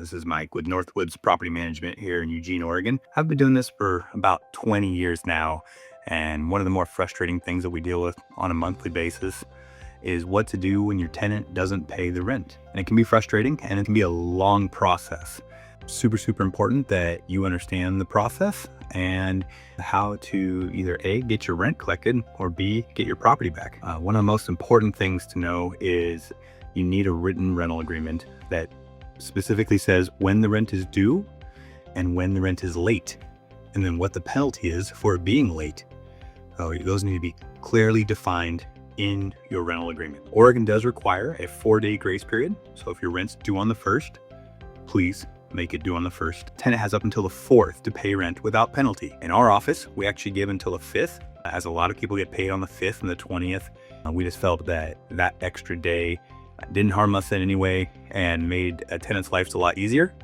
This is Mike with Northwoods Property Management here in Eugene, Oregon. I've been doing this for about 20 years now, and one of the more frustrating things that we deal with on a monthly basis is what to do when your tenant doesn't pay the rent. And it can be frustrating, and it can be a long process. Super important that you understand the process and how to either A, get your rent collected, or B, get your property back. One of the most important things to know is you need a written rental agreement that specifically says when the rent is due and when the rent is late, and then what the penalty is for it being late. So those need to be clearly defined in your rental agreement. Oregon does require a 4-day grace period. So if your rent's due on the 1st, please make it due on the 1st. Tenant has up until the 4th to pay rent without penalty. In our office, we actually give until the 5th, as a lot of people get paid on the 5th and the 20th. We just felt that that extra day didn't harm us in any way and made a tenant's life a lot easier.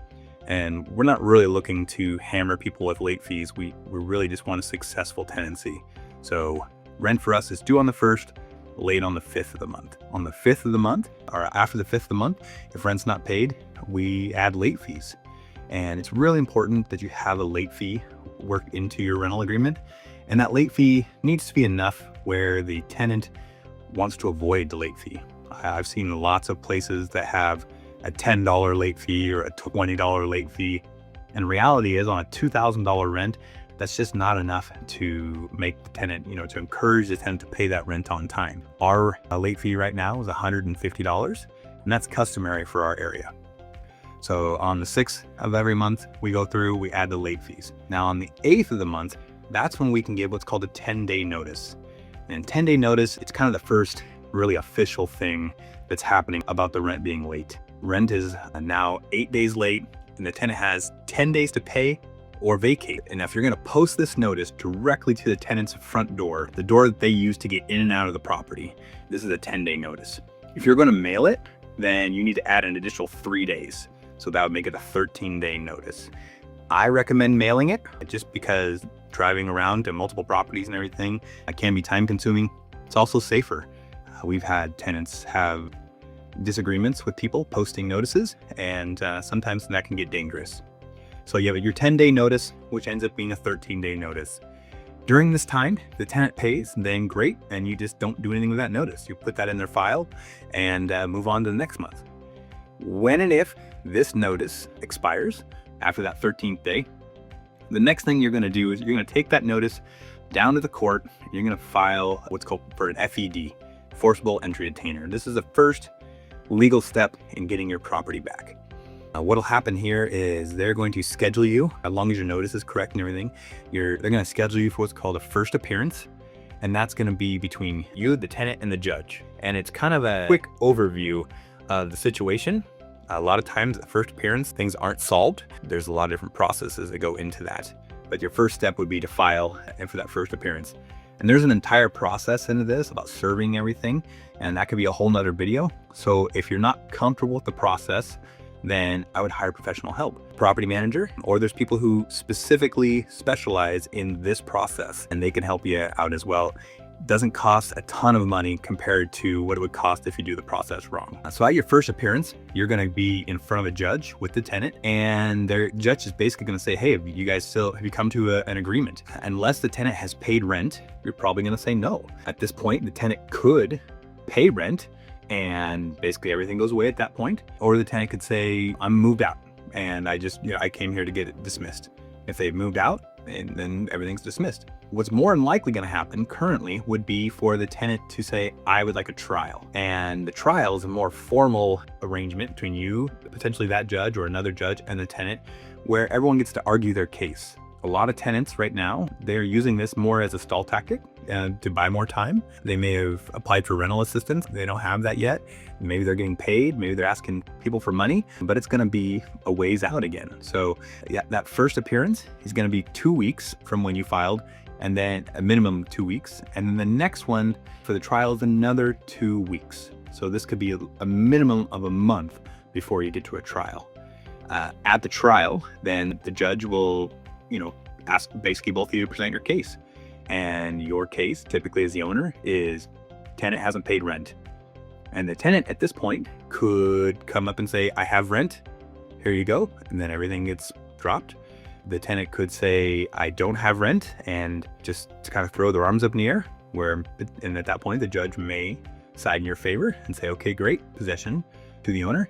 And we're not really looking to hammer people with late fees. We really just want a successful tenancy. So rent for us is due on the 1st, late on the 5th of the month. On the 5th of the month, or after the 5th of the month, if rent's not paid, we add late fees. And it's really important that you have a late fee worked into your rental agreement. And that late fee needs to be enough where the tenant wants to avoid the late fee. I've seen lots of places that have a $10 late fee or a $20 late fee. And reality is, on a $2,000 rent, that's just not enough to make the tenant, to encourage the tenant to pay that rent on time. Our late fee right now is $150, and that's customary for our area. So on the 6th of every month, we go through, we add the late fees. Now on the 8th of the month, that's when we can give what's called a 10-day notice. And 10-day notice, it's kind of the first really official thing that's happening about the rent being late. Rent is now 8 days late, and the tenant has 10 days to pay or vacate. And if you're going to post this notice directly to the tenant's front door, the door that they use to get in and out of the property, this is a 10-day notice. If you're going to mail it, then you need to add an additional 3 days. So that would make it a 13-day notice. I recommend mailing it just because driving around to multiple properties and everything, it can be time consuming. It's also safer. We've had tenants have disagreements with people posting notices, and sometimes that can get dangerous. So you have your 10-day notice, which ends up being a 13-day notice. During this time, the tenant pays, then great, and you just don't do anything with that notice. You put that in their file and move on to the next month. When and if this notice expires after that 13th day, the next thing you're going to do is you're going to take that notice down to the court. You're going to file what's called for an FED, Forcible Entry and Detainer. This is the first legal step in getting your property back. What'll happen here is they're going to schedule you, as long as your notice is correct and everything. They're going to schedule you for what's called a first appearance, and that's going to be between you, the tenant, and the judge. And it's kind of a quick overview of the situation. A lot of times at the first appearance, things aren't solved. There's a lot of different processes that go into that. But your first step would be to file and for that first appearance. And there's an entire process into this about serving everything, and that could be a whole nother video. So if you're not comfortable with the process, then I would hire professional help. Property manager, or there's people who specifically specialize in this process, and they can help you out as well. Doesn't cost a ton of money compared to what it would cost if you do the process wrong. So at your first appearance, you're going to be in front of a judge with the tenant, and their judge is basically going to say, hey, have you come to an agreement? Unless the tenant has paid rent, you're probably going to say no. At this point, the tenant could pay rent and basically everything goes away at that point. Or the tenant could say, I'm moved out and I came here to get it dismissed. If they've moved out, and then everything's dismissed. What's more than likely going to happen currently would be for the tenant to say, I would like a trial. And the trial is a more formal arrangement between you, potentially that judge or another judge, and the tenant, where everyone gets to argue their case. A lot of tenants right now, they're using this more as a stall tactic to buy more time. They may have applied for rental assistance. They don't have that yet. Maybe they're getting paid. Maybe they're asking people for money, but it's going to be a ways out again. So yeah, that first appearance is going to be 2 weeks from when you filed, and then a minimum 2 weeks. And then the next one for the trial is another 2 weeks. So this could be a minimum of a month before you get to a trial. At the trial, then the judge will, ask basically both of you to present your case. And your case, typically as the owner, is tenant hasn't paid rent. And the tenant at this point could come up and say, I have rent, here you go. And then everything gets dropped. The tenant could say, I don't have rent, and just to kind of throw their arms up in the air, and at that point, the judge may side in your favor and say, okay, great, possession to the owner.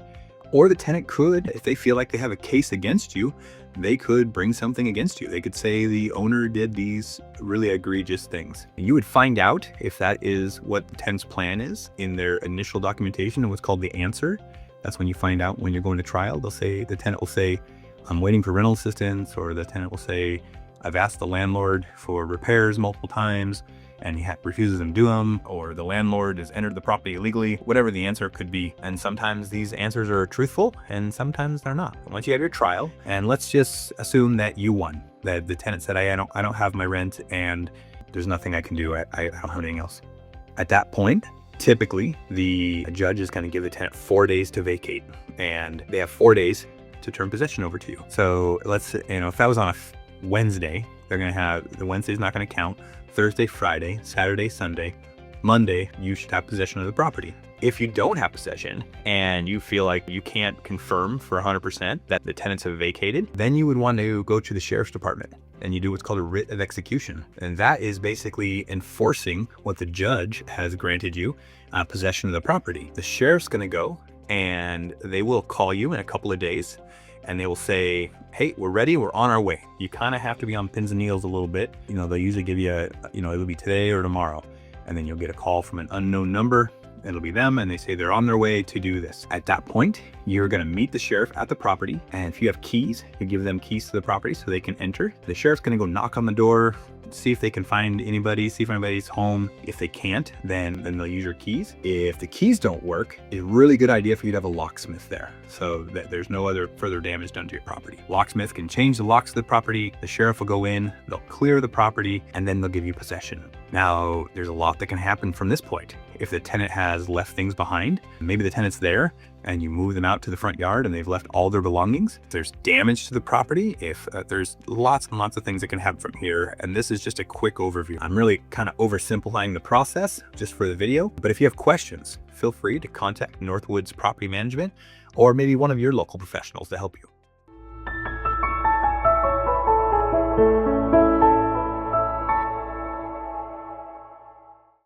Or the tenant could, if they feel like they have a case against you, they could bring something against you. They could say the owner did these really egregious things. You would find out if that is what the tenant's plan is in their initial documentation and what's called the answer. That's when you find out when you're going to trial. The tenant will say, I'm waiting for rental assistance, or the tenant will say, I've asked the landlord for repairs multiple times and he refuses them to do them, or the landlord has entered the property illegally, whatever the answer could be. And sometimes these answers are truthful and sometimes they're not. Once you have your trial, and let's just assume that you won, that the tenant said, I don't have my rent and there's nothing I can do. I don't have anything else. At that point, typically the judge is going to give the tenant 4 days to vacate, and they have 4 days to turn possession over to you. So let's, if that was on a Wednesday, they're going to have, the Wednesday's not going to count. Thursday, Friday, Saturday, Sunday, Monday, you should have possession of the property. If you don't have possession and you feel like you can't confirm for 100% that the tenants have vacated, then you would want to go to the sheriff's department and you do what's called a writ of execution. And that is basically enforcing what the judge has granted you, possession of the property. The sheriff's going to go and they will call you in a couple of days and they will say, hey, we're ready, we're on our way. You kind of have to be on pins and needles a little bit. They'll usually give you it'll be today or tomorrow. And then you'll get a call from an unknown number. It'll be them and they say they're on their way to do this. At that point, you're gonna meet the sheriff at the property. And if you have keys, you give them keys to the property so they can enter. The sheriff's gonna go knock on the door, see if they can find anybody, see if anybody's home. If they can't, then they'll use your keys. If the keys don't work, it's a really good idea for you to have a locksmith there so that there's no other further damage done to your property. Locksmith can change the locks of the property. The sheriff will go in, they'll clear the property, and then they'll give you possession. Now, there's a lot that can happen from this point. If the tenant has left things behind, maybe the tenant's there and you move them out to the front yard and they've left all their belongings. If there's damage to the property, if there's lots and lots of things that can happen from here. And this is just a quick overview. I'm really kind of oversimplifying the process just for the video. But if you have questions, feel free to contact Northwoods Property Management or maybe one of your local professionals to help you.